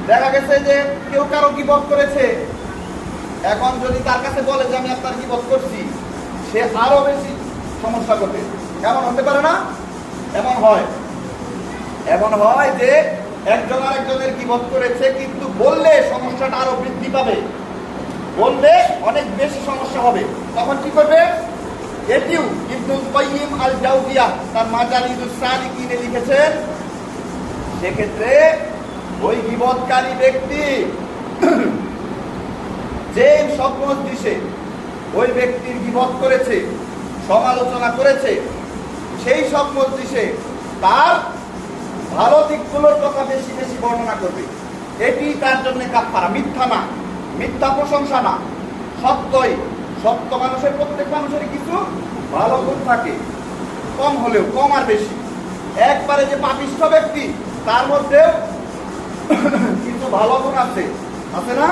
দেখা গেছে যে কেউ কারো গীবত করেছে, এখন যদি তার কাছে বলে যে আমি আপনার গীবত করছি, সে আরো বেশি সমস্যা করবে। এমন হতে পারে না? এমন হয় যে একজন আরেকজনের গীবত করেছে, কিন্তু বললে সমস্যাটা আরো বৃদ্ধি পাবে, বললে অনেক বেশি সমস্যা হবে। তখন কি করবে? এটিও ইবনুল কাইয়িম আল জাওজিয়া তার মাজালিদুস সালিকিনে লিখেছেন, সেক্ষেত্রে ওই গীবতকারী ব্যক্তি যে সব মজলিসে ওই ব্যক্তির গীবত করেছে, সমালোচনা করেছে, সেই সব মজলিসে তার ভালো দিকগুলোর কথা বেশি বেশি বর্ণনা করবে। এটি তার জন্য কাফারা, মিথ্যা না, মিথ্যা প্রশংসা না, সত্যই। সত্য মানুষের, প্রত্যেক মানুষের কিছু ভালো গুণ থাকে, কম হলেও, কম আর বেশি। একবারে যে পাপিষ্ঠ ব্যক্তি, তার মধ্যেও কিছু ভালো গুণ আছে, আছে না?